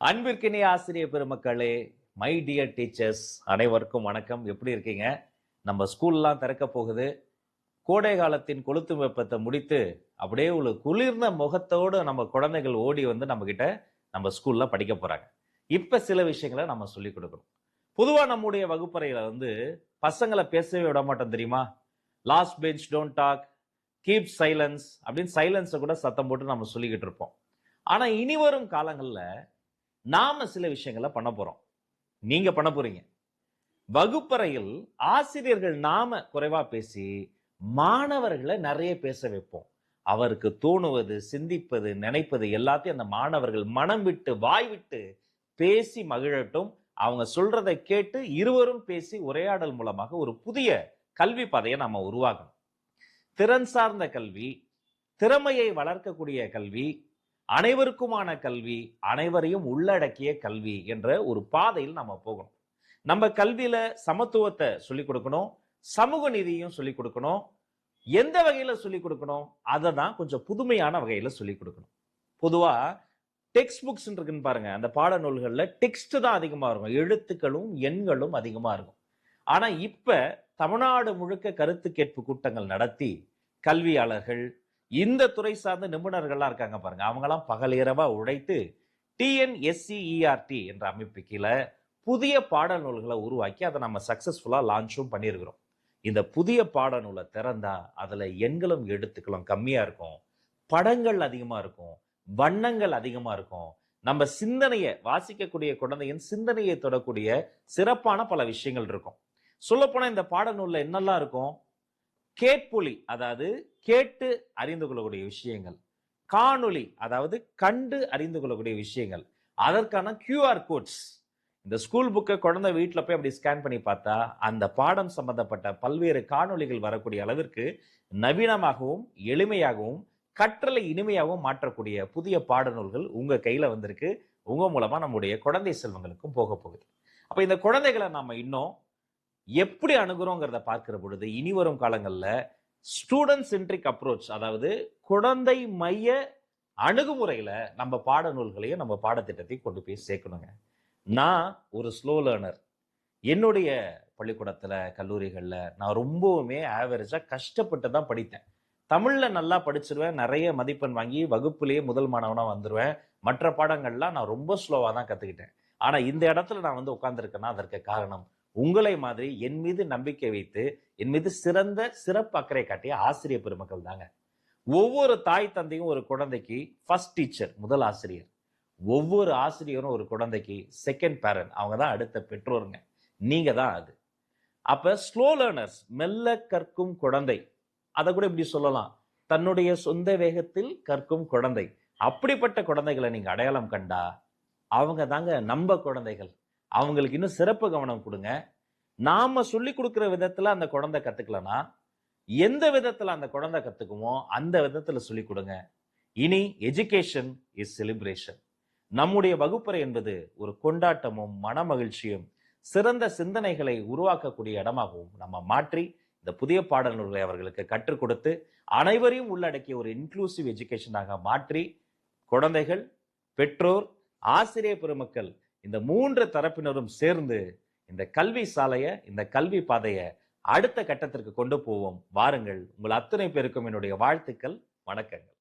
அன்பிற்கினிய ஆசிரியர் பெருமக்களே, மை டியர் டீச்சர்ஸ், அனைவருக்கும் வணக்கம். எப்படி இருக்கீங்க? நம்ம ஸ்கூல்லாம் திறக்க போகுது. கோடை காலத்தின் கொளுத்தும் வெப்பத்தை முடித்து அப்படியே ஒரு குளிர்ந்த முகத்தோடு நம்ம குழந்தைகள் ஓடி வந்து நம்ம கிட்ட நம்ம ஸ்கூல்ல படிக்க போறாங்க. இப்ப சில விஷயங்களை நம்ம சொல்லிக் கொடுக்கணும். பொதுவா நம்முடைய வகுப்பறையில வந்து பசங்களை பேசவே விட மாட்டோம் தெரியுமா? Last bench don't talk, keep silence அப்படின்னு சைலன்ஸை கூட சத்தம் போட்டு நம்ம சொல்லிக்கிட்டு இருப்போம். ஆனா இனி வரும் காலங்கள்ல நாம சில விஷயங்களை பண்ண போறோம். நீங்க பண்ண போறீங்க. வகுப்பறையில் ஆசிரியர்கள் நாம குறைவா பேசி மாணவர்களை நிறைய பேச வைப்போம். அவருக்கு தோணுவது, சிந்திப்பது, நினைப்பது எல்லாத்தையும் அந்த மாணவர்கள் மனம் விட்டு வாய் விட்டு பேசி மகிழட்டும். அவங்க சொல்றதை கேட்டு இருவரும் பேசி உரையாடல் மூலமாக ஒரு புதிய கல்வி பாதையை நம்ம உருவாக்கணும். திறன் சார்ந்த கல்வி, திறமையை வளர்க்கக்கூடிய கல்வி, அனைவருக்குமான கல்வி, அனைவரையும் உள்ளடக்கிய கல்வி என்ற ஒரு பாதையில் நம்ம போகணும். நம்ம கல்வியில சமத்துவத்தை சொல்லிக் கொடுக்கணும், சமூக நீதியும் சொல்லிக் கொடுக்கணும். எந்த வகையில சொல்லிக் கொடுக்கணும்? அதை தான் கொஞ்சம் புதுமையான வகையில சொல்லிக் கொடுக்கணும். பொதுவா டெக்ஸ்ட் புக்ஸ் இருக்குன்னு பாருங்க, அந்த பாட நூல்கள்ல டெக்ஸ்ட் தான் அதிகமா இருக்கும், எழுத்துக்களும் எண்களும் அதிகமா இருக்கும். ஆனா இப்ப தமிழ்நாடு முழுக்க கருத்து கேட்பு கூட்டங்கள் நடத்தி கல்வியாளர்கள், இந்த துறை சார்ந்த நிபுணர்கள்லாம் இருக்காங்க பாருங்க, அவங்கெல்லாம் பகலிரவா உழைத்து டிஎன்எஸ்சிஇஆர்டி என்ற அமைப்பு கீழே புதிய பாட நூல்களை உருவாக்கி அதை நம்ம சக்சஸ்ஃபுல்லா லான்ச்சும் பண்ணியிருக்கிறோம். இந்த புதிய பாட நூலை திறந்தா அதுல எண்களும் எழுத்துக்களும் கம்மியா இருக்கும், படங்கள் அதிகமா இருக்கும், வண்ணங்கள் அதிகமா இருக்கும். நம்ம சிந்தனையை, வாசிக்கக்கூடிய குழந்தையின் சிந்தனையை தொடக்கூடிய சிறப்பான பல விஷயங்கள் இருக்கும். சொல்ல போனா இந்த பாடநூல்ல என்னெல்லாம் இருக்கும்? கேட்பொலி, அதாவது கேட்டு அறிந்து கொள்ளக்கூடிய விஷயங்கள். காணொளி, அதாவது கண்டு அறிந்து கொள்ளக்கூடிய விஷயங்கள். அதற்கான QR கோட்ஸ். இந்த ஸ்கூல் புக்கை குழந்தை வீட்டில் போய் அப்படி ஸ்கேன் பண்ணி பார்த்தா அந்த பாடம் சம்பந்தப்பட்ட பல்வேறு காணொளிகள் வரக்கூடிய அளவிற்கு நவீனமாகவும் எளிமையாகவும் கற்றலை இனிமையாகவும் மாற்றக்கூடிய புதிய பாடநூல்கள் உங்க கையில வந்திருக்கு. உங்க மூலமா நம்முடைய குழந்தை செல்வங்களுக்கும் போக போகுது. அப்ப இந்த குழந்தைகளை நாம இன்னும் எப்படி அணுகுறோங்கிறத பார்க்கிற பொழுது இனி வரும் காலங்கள்ல ஸ்டூடெண்ட் சென்ட்ரிக் அப்ரோச், அதாவது குழந்தை மைய அணுகுமுறையில நம்ம பாடநூல்களையும் நம்ம பாடத்திட்டத்தையும் கொண்டு போய் சேர்க்கணுங்க. நான் ஒரு ஸ்லோ லேர்னர். என்னுடைய பள்ளிக்கூடத்துல, கல்லூரிகள்ல நான் ரொம்பவுமே ஆவரேஜா கஷ்டப்பட்டு தான் படித்தேன். தமிழ்ல நல்லா படிச்சிருவேன், நிறைய மதிப்பெண் வாங்கி வகுப்புலேயே முதல் மாணவனா வந்துருவேன். மற்ற பாடங்கள்லாம் நான் ரொம்ப ஸ்லோவா தான் கத்துக்கிட்டேன். ஆனா இந்த இடத்துல நான் வந்து உட்கார்ந்துருக்கேன்னா அதற்கு காரணம் உங்களை மாதிரி என் மீது நம்பிக்கை வைத்து என் மீது சிறப்பு அக்கறை காட்டிய ஆசிரியர் பெருமக்கள் தாங்க. ஒவ்வொரு தாய் தந்தையும் ஒரு குழந்தைக்கு ஃபர்ஸ்ட் டீச்சர், முதல் ஆசிரியர். ஒவ்வொரு ஆசிரியரும் ஒரு குழந்தைக்கு செகண்ட் பேரண்ட், அவங்க தான் அடுத்த பெற்றோருங்க. நீங்க தான் அது. அப்ப ஸ்லோ லேர்னர்ஸ், மெல்ல கற்கும் குழந்தை, அதை கூட இப்படி சொல்லலாம், தன்னுடைய சொந்த வேகத்தில் கற்கும் குழந்தை. அப்படிப்பட்ட குழந்தைகளை நீங்க அடையாளம் கண்டா அவங்க தாங்க நம்ம குழந்தைகள். அவங்களுக்கு இன்னும் சிறப்பு கவனம் கொடுங்க. நாம சொல்லி கொடுக்கிற விதத்துல அந்த குழந்தை கத்துக்கலனா எந்த விதத்துல அந்த குழந்தை கத்துக்குமோ அந்த விதத்துல சொல்லி கொடுங்க. இனி எஜுகேஷன் இஸ் செலிப்ரேஷன். நம்முடைய வகுப்பறை என்பது ஒரு கொண்டாட்டமும் மன மகிழ்ச்சியும் சிறந்த சிந்தனைகளை உருவாக்கக்கூடிய இடமாகவும் நம்ம மாற்றி இந்த புதிய பாடநூல்களை அவர்களுக்கு கற்றுக் கொடுத்து அனைவரையும் உள்ளடக்கிய ஒரு இன்க்ளூசிவ் எஜுகேஷனாக மாற்றி குழந்தைகள், பெற்றோர், ஆசிரியர் பெருமக்கள் இந்த மூன்று தரப்பினரும் சேர்ந்து இந்த கல்வி சாலையை, இந்த கல்வி பாதையை அடுத்த கட்டத்திற்கு கொண்டு போவோம். வாருங்கள். உங்கள் அத்தனை பேருக்கும் என்னுடைய வாழ்த்துக்கள், வணக்கங்கள்.